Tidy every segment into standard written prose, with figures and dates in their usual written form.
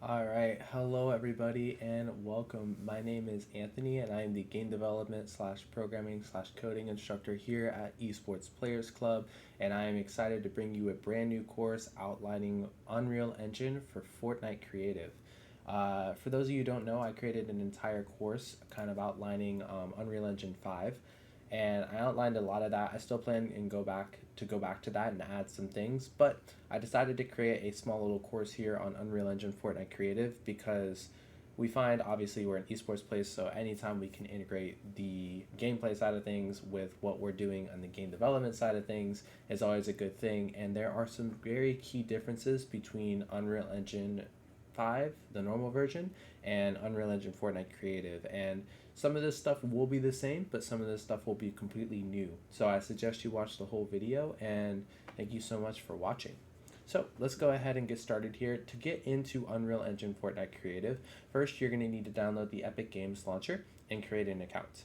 All right, hello everybody and welcome. My name is Anthony and I am the game development slash programming slash coding instructor here at Esports Players Club, and I am excited to bring you a brand new course outlining Unreal Engine for Fortnite Creative. For those of you who don't know, I created an entire course kind of outlining Unreal Engine 5, and I outlined a lot of that. I still plan and go back to that and add some things, but I decided to create a small little course here on Unreal Engine Fortnite Creative because we find obviously we're an esports place, so anytime we can integrate the gameplay side of things with what we're doing on the game development side of things is always a good thing. And there are some very key differences between Unreal Engine 5, the normal version, and Unreal Engine Fortnite Creative. And some of this stuff will be the same, but some of this stuff will be completely new. So I suggest you watch the whole video, and thank you so much for watching. So let's go ahead and get started here. To get into Unreal Engine Fortnite Creative, first you're going to need to download the Epic Games Launcher and create an account.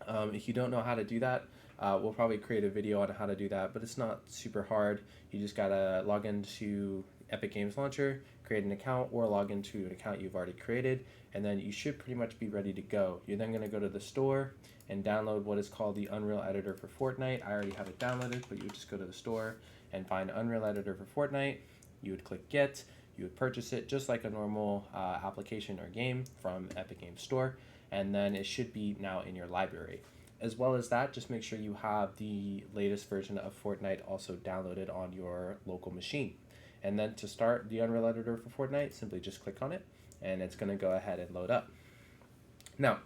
If you don't know how to do that, we'll probably create a video on how to do that, but it's not super hard. You just gotta log into Epic Games Launcher, create an account, or log into an account you've already created, and then you should pretty much be ready to go. You're then gonna go to the store and download what is called the Unreal Editor for Fortnite. I already have it downloaded, but you would just go to the store and find Unreal Editor for Fortnite. You would click Get. You would purchase it just like a normal application or game from Epic Games Store, and then it should be now in your library. As well as that, just make sure you have the latest version of Fortnite also downloaded on your local machine. And then to start the Unreal Editor for Fortnite, simply just click on it, and it's going to go ahead and load up. Now,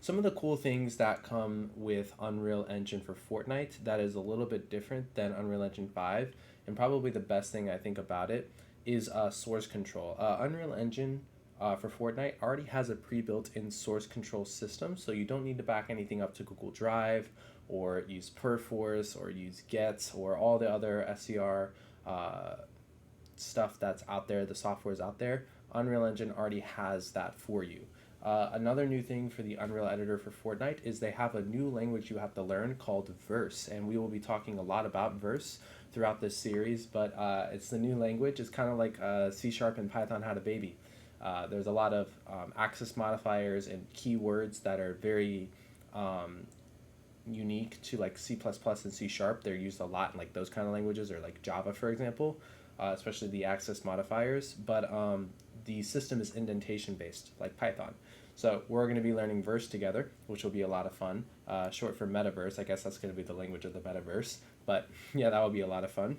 some of the cool things that come with Unreal Engine for Fortnite that is a little bit different than Unreal Engine 5, and probably the best thing I think about it, is source control. Unreal Engine for Fortnite already has a pre-built in source control system, so you don't need to back anything up to Google Drive or use Perforce or use Get or all the other SCR stuff that's out there, the software's out there. Unreal Engine already has that for you. Another new thing for the Unreal Editor for Fortnite is they have a new language you have to learn called Verse, and we will be talking a lot about Verse throughout this series, but it's the new language. It's kind of like C# and Python had a baby. There's a lot of access modifiers and keywords that are very unique to like C++ and C#. They're used a lot in like those kind of languages, or like Java, for example, especially the access modifiers. But the system is indentation based, like Python. So we're going to be learning Verse together, which will be a lot of fun. Short for Metaverse, I guess that's going to be the language of the Metaverse. But yeah, that will be a lot of fun.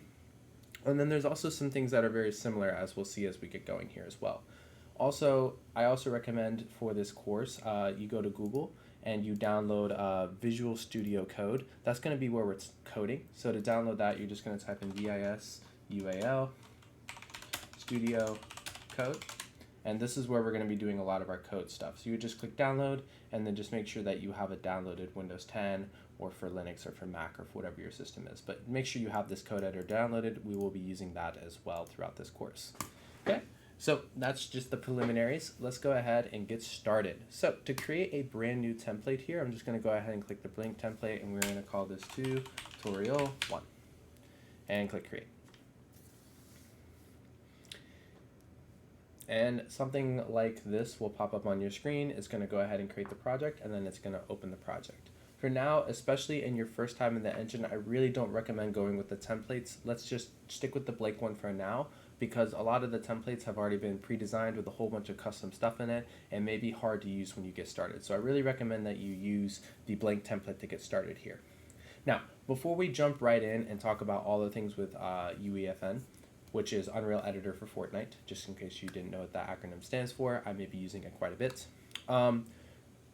And then there's also some things that are very similar, as we'll see as we get going here as well. Also, I also recommend for this course, you go to Google and you download Visual Studio Code. That's going to be where we're coding. So to download that, you're just going to type in VISUAL Studio Code. And this is where we're going to be doing a lot of our code stuff. So you would just click download and then just make sure that you have it downloaded Windows 10 or for Linux or for Mac or for whatever your system is. But make sure you have this code editor downloaded. We will be using that as well throughout this course. Okay, so that's just the preliminaries. Let's go ahead and get started. So to create a brand new template here, I'm just going to go ahead and click the blank template, and we're going to call this tutorial 1 and click create. And something like this will pop up on your screen. It's going to go ahead and create the project, and then it's going to open the project. For now, especially in your first time in the engine, I really don't recommend going with the templates. Let's just stick with the blank one for now, because a lot of the templates have already been pre-designed with a whole bunch of custom stuff in it and may be hard to use when you get started. So I really recommend that you use the blank template to get started here. Now, before we jump right in and talk about all the things with UEFN, which is Unreal Editor for Fortnite, just in case you didn't know what that acronym stands for, I may be using it quite a bit.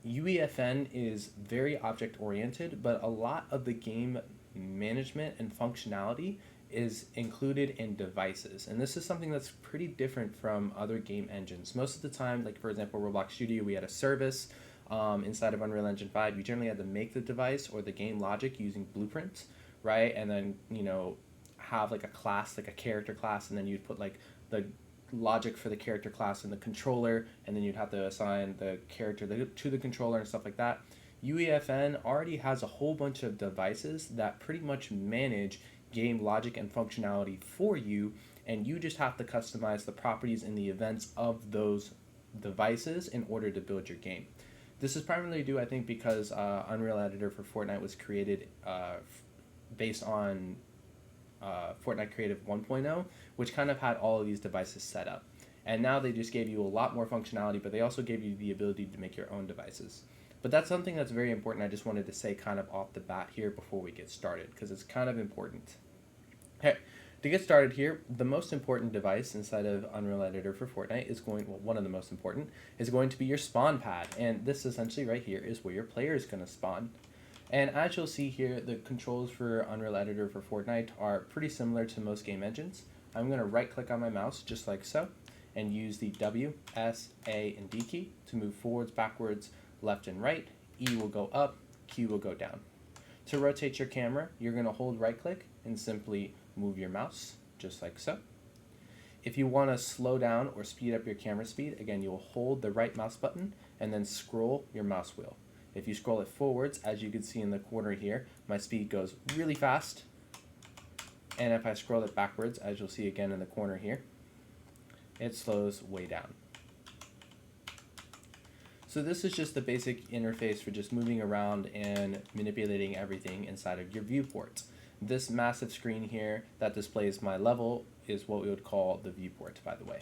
UEFN is very object-oriented, but a lot of the game management and functionality is included in devices. And this is something that's pretty different from other game engines. Most of the time, like for example, Roblox Studio, we had a service inside of Unreal Engine 5. You generally had to make the device or the game logic using blueprints, right? And then, you know, have like a class, like a character class, and then you'd put like the logic for the character class in the controller, and then you'd have to assign the character to the controller and stuff like that. UEFN already has a whole bunch of devices that pretty much manage game logic and functionality for you, and you just have to customize the properties and the events of those devices in order to build your game. This is primarily due, I think, because Unreal Editor for Fortnite was created based on Fortnite Creative 1.0, which kind of had all of these devices set up. And now they just gave you a lot more functionality, but they also gave you the ability to make your own devices. But that's something that's very important. I just wanted to say kind of off the bat here before we get started, because it's kind of important. Okay, to get started here, the most important device inside of Unreal Editor for Fortnite is one of the most important, is going to be your spawn pad. And this essentially right here is where your player is going to spawn. And as you'll see here, the controls for Unreal Editor for Fortnite are pretty similar to most game engines. I'm going to right click on my mouse just like so, and use the W, S, A, and D key to move forwards, backwards, left and right. E will go up, Q will go down. To rotate your camera, you're going to hold right click and simply move your mouse just like so. If you want to slow down or speed up your camera speed, again, you'll hold the right mouse button and then scroll your mouse wheel. If you scroll it forwards, as you can see in the corner here, my speed goes really fast. And if I scroll it backwards, as you'll see again in the corner here, it slows way down. So this is just the basic interface for just moving around and manipulating everything inside of your viewport. This massive screen here that displays my level is what we would call the viewport, by the way.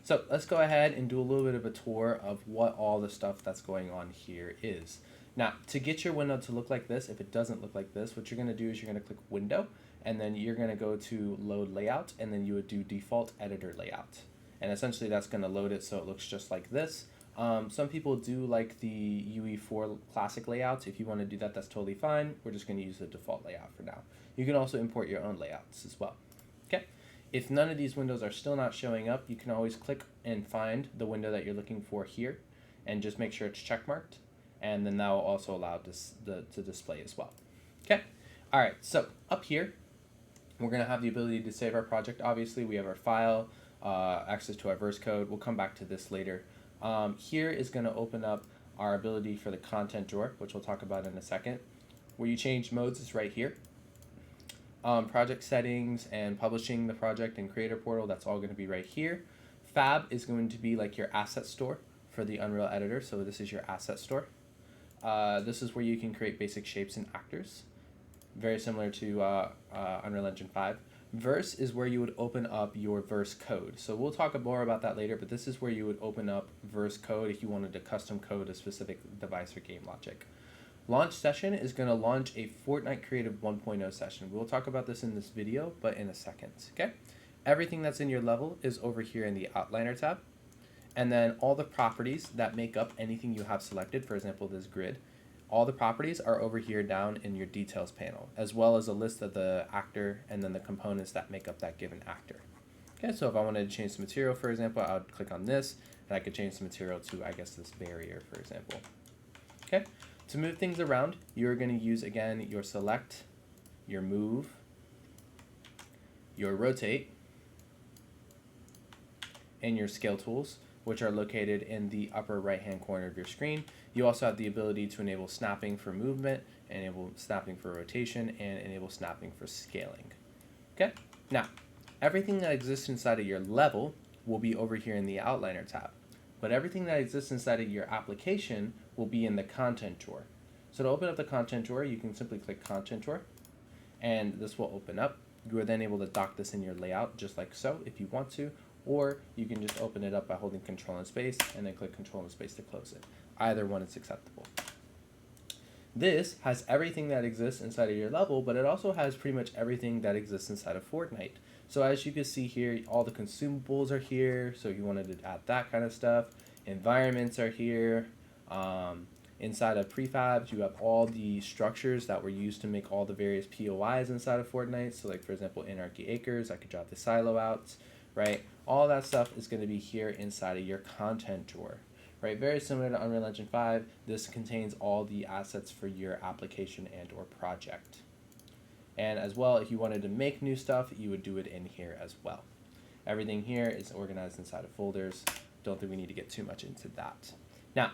So let's go ahead and do a little bit of a tour of what all the stuff that's going on here is. Now, to get your window to look like this, if it doesn't look like this, what you're going to do is you're going to click Window, and then you're going to go to Load Layout, and then you would do Default Editor Layout. And essentially that's going to load it so it looks just like this. Some people do like the UE4 classic layouts. If you want to do that, that's totally fine. We're just going to use the default layout for now. You can also import your own layouts as well. Okay. If none of these windows are still not showing up, you can always click and find the window that you're looking for here and just make sure it's checkmarked, and then that will also allow this to display as well. Okay. All right. So up here, we're going to have the ability to save our project. Obviously, we have our file, access to our verse code. We'll come back to this later. Here is going to open up our ability for the content drawer, which we'll talk about in a second. Where you change modes is right here. Project settings and publishing the project and creator portal, that's all going to be right here. Fab is going to be like your asset store for the Unreal Editor, so this is your asset store. This is where you can create basic shapes and actors, very similar to Unreal Engine 5. Verse is where you would open up your verse code. So we'll talk more about that later, but this is where you would open up verse code if you wanted to custom code a specific device or game logic. Launch session is going to launch a Fortnite Creative 1.0 session. We'll talk about this in this video, but in a second, okay? Everything that's in your level is over here in the Outliner tab. And then all the properties that make up anything you have selected, for example, this grid, all the properties are over here down in your details panel, as well as a list of the actor and then the components that make up that given actor. Okay, so if I wanted to change the material, for example, I would click on this, and I could change the material to, I guess, this barrier, for example. Okay, to move things around, you're going to use, again, your select, your move, your rotate, and your scale tools, which are located in the upper right-hand corner of your screen. You also have the ability to enable snapping for movement, enable snapping for rotation, and enable snapping for scaling. Okay, now, everything that exists inside of your level will be over here in the Outliner tab, but everything that exists inside of your application will be in the content drawer. So to open up the content drawer, you can simply click content drawer, and this will open up. You are then able to dock this in your layout just like so if you want to, or you can just open it up by holding Control and Space and then click Control and Space to close it. Either one is acceptable. This has everything that exists inside of your level, but it also has pretty much everything that exists inside of Fortnite. So as you can see here, all the consumables are here, so if you wanted to add that kind of stuff. Environments are here. Inside of prefabs, you have all the structures that were used to make all the various POIs inside of Fortnite. So like, for example, Anarchy Acres, I could drop the silo out, right? All that stuff is going to be here inside of your content drawer, right? Very similar to Unreal Engine 5, this contains all the assets for your application and or project. And as well, if you wanted to make new stuff, you would do it in here as well. Everything here is organized inside of folders. Don't think we need to get too much into that. Now,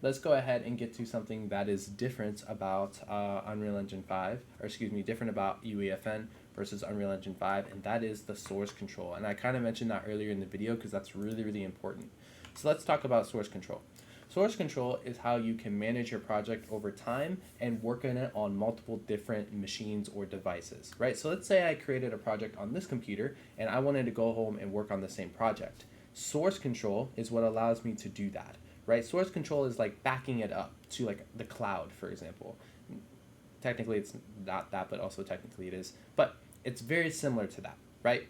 let's go ahead and get to something that is different about Unreal Engine 5, or excuse me, different about UEFN versus Unreal Engine 5, and that is the source control. And I kind of mentioned that earlier in the video because that's really, really important. So let's talk about source control. Source control is how you can manage your project over time and work on it on multiple different machines or devices, right? So let's say I created a project on this computer and I wanted to go home and work on the same project. Source control is what allows me to do that, right? Source control is like backing it up to like the cloud, for example. Technically it's not that, but also technically it is, but it's very similar to that, right?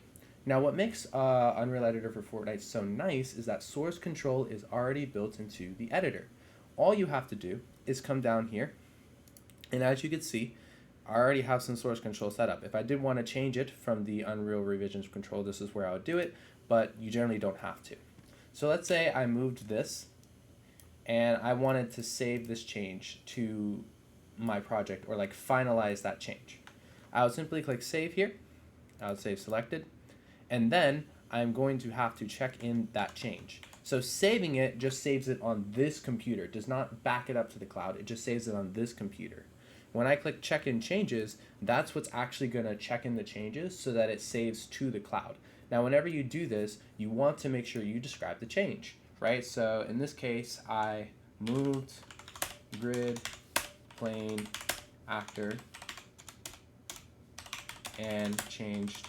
Now, what makes Unreal Editor for Fortnite so nice is that source control is already built into the editor. All you have to do is come down here, and as you can see, I already have some source control set up. If I did want to change it from the Unreal Revisions control, this is where I would do it, but you generally don't have to. So let's say I moved this, and I wanted to save this change to my project, or like finalize that change. I would simply click Save here. I would save selected. And then I'm going to have to check in that change. So saving it just saves it on this computer. It does not back it up to the cloud. It just saves it on this computer. When I click check in changes, that's what's actually going to check in the changes so that it saves to the cloud. Now, whenever you do this, you want to make sure you describe the change, right? So in this case, I moved grid plane actor and changed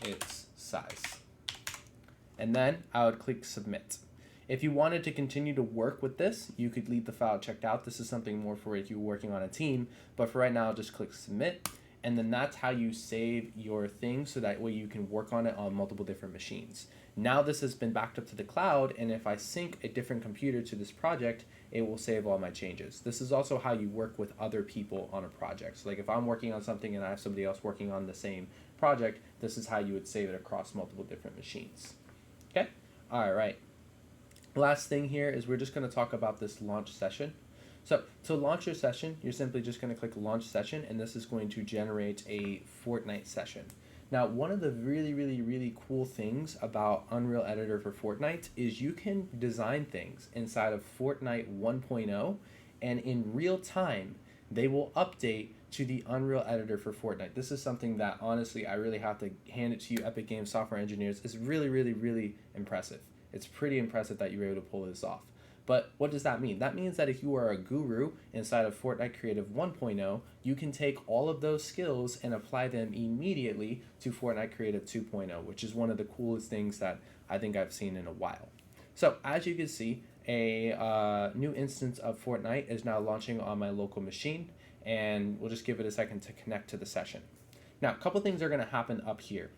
its size. And then I would click submit. If you wanted to continue to work with this, you could leave the file checked out. This is something more for if you're working on a team, but for right now, just click submit. And then that's how you save your thing so that way you can work on it on multiple different machines. Now this has been backed up to the cloud, and if I sync a different computer to this project, it will save all my changes. This is also how you work with other people on a project. So like if I'm working on something and I have somebody else working on the same project, this is how you would save it across multiple different machines. Okay? All right. Last thing here is we're just going to talk about this launch session. So to launch your session, you're simply just going to click launch session, and this is going to generate a Fortnite session. Now, one of the really, really, really cool things about Unreal Editor for Fortnite is you can design things inside of Fortnite 1.0, and in real time, they will update to the Unreal Editor for Fortnite. This is something that, honestly, I really have to hand it to you, Epic Games software engineers. It's really, really, really impressive. It's pretty impressive that you were able to pull this off. But what does that mean? That means that if you are a guru inside of Fortnite Creative 1.0, you can take all of those skills and apply them immediately to Fortnite Creative 2.0, which is one of the coolest things that I think I've seen in a while. So as you can see, a new instance of Fortnite is now launching on my local machine, and we'll just give it a second to connect to the session. Now, a couple things are going to happen up here.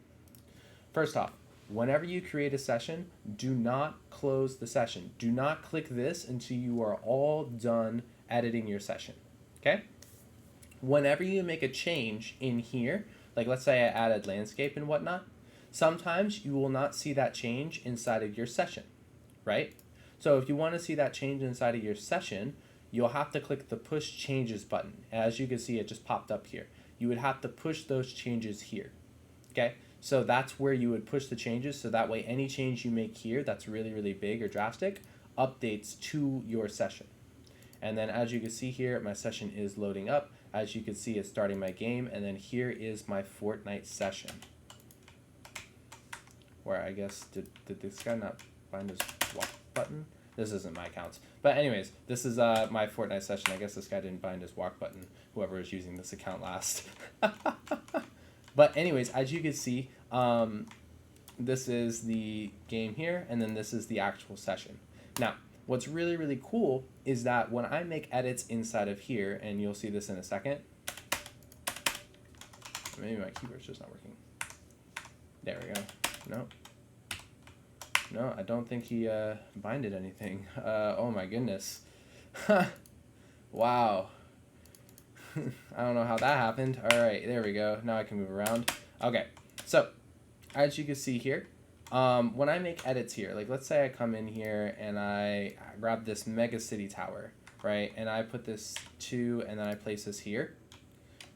First off, whenever you create a session, do not close the session. Do not click this until you are all done editing your session, okay? Whenever you make a change in here, like let's say I added landscape and whatnot, sometimes you will not see that change inside of your session, right? So if you want to see that change inside of your session, you'll have to click the push changes button. As you can see, it just popped up here. You would have to push those changes here, okay? So that's where you would push the changes, so that way any change you make here that's really, really big or drastic updates to your session. And then as you can see here, my session is loading up. As you can see, it's starting my game, and then here is my Fortnite session. Where I guess, did this guy not find his walk button? This isn't my accounts. But anyways, this is my Fortnite session. I guess this guy didn't find his walk button, whoever was using this account last. But anyways, as you can see, this is the game here, and then this is the actual session. Now, what's really, really cool is that when I make edits inside of here, and you'll see this in a second. Maybe my keyboard's just not working. There we go. No. No, I don't think he binded anything. Oh my goodness. Wow. I don't know how that happened. All right, there we go. Now I can move around. Okay, so as you can see here, when I make edits here, like let's say I come in here and I grab this mega city tower, right? And I put this 2 and then I place this here.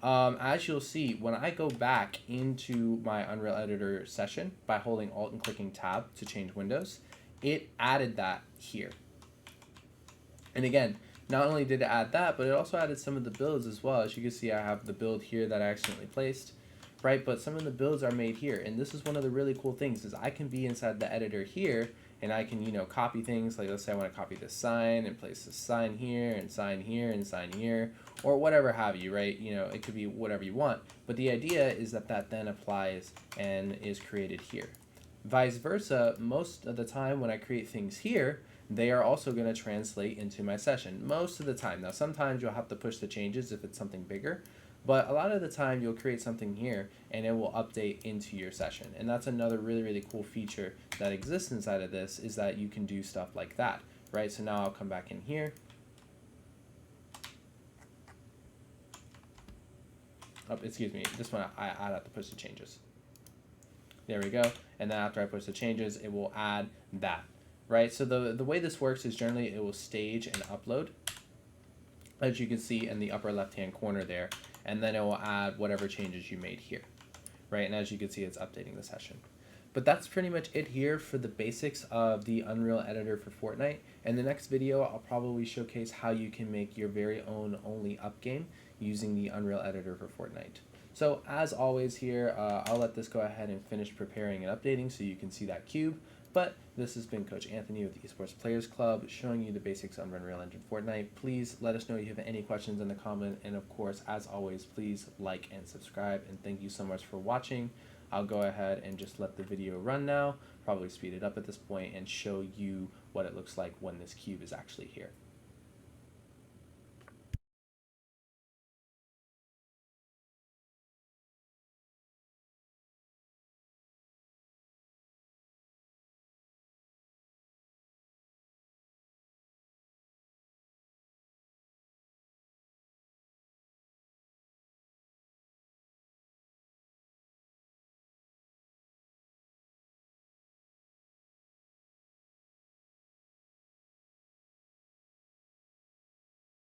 As you'll see, when I go back into my Unreal Editor session by holding Alt and clicking Tab to change windows, it added that here. And again, not only did it add that, but it also added some of the builds as well. As you can see, I have the build here that I accidentally placed, right? But some of the builds are made here, and this is one of the really cool things is I can be inside the editor here, and I can, copy things. Like let's say I want to copy this sign and place this sign here and sign here and sign here, or whatever have you, right? It could be whatever you want. But the idea is that that then applies and is created here. Vice versa, most of the time when I create things here, they are also going to translate into my session. Most of the time. Now, sometimes you'll have to push the changes if it's something bigger, but a lot of the time you'll create something here and it will update into your session. And that's another really, really cool feature that exists inside of this, is that you can do stuff like that, right? So now I'll come back in here. Oh, excuse me, this one I'd have to push the changes. There we go. And then after I push the changes, it will add that, right? So the way this works is generally it will stage and upload, as you can see in the upper left-hand corner there, and then it will add whatever changes you made here, right? And as you can see, it's updating the session. But that's pretty much it here for the basics of the Unreal Editor for Fortnite. In the next video, I'll probably showcase how you can make your very own only up game using the Unreal Editor for Fortnite. So as always here, I'll let this go ahead and finish preparing and updating so you can see that cube. But this has been Coach Anthony with the Esports Players Club, showing you the basics of Unreal Engine Fortnite. Please let us know if you have any questions in the comment. And of course, as always, please like and subscribe. And thank you so much for watching. I'll go ahead and just let the video run now, probably speed it up at this point, and show you what it looks like when this cube is actually here.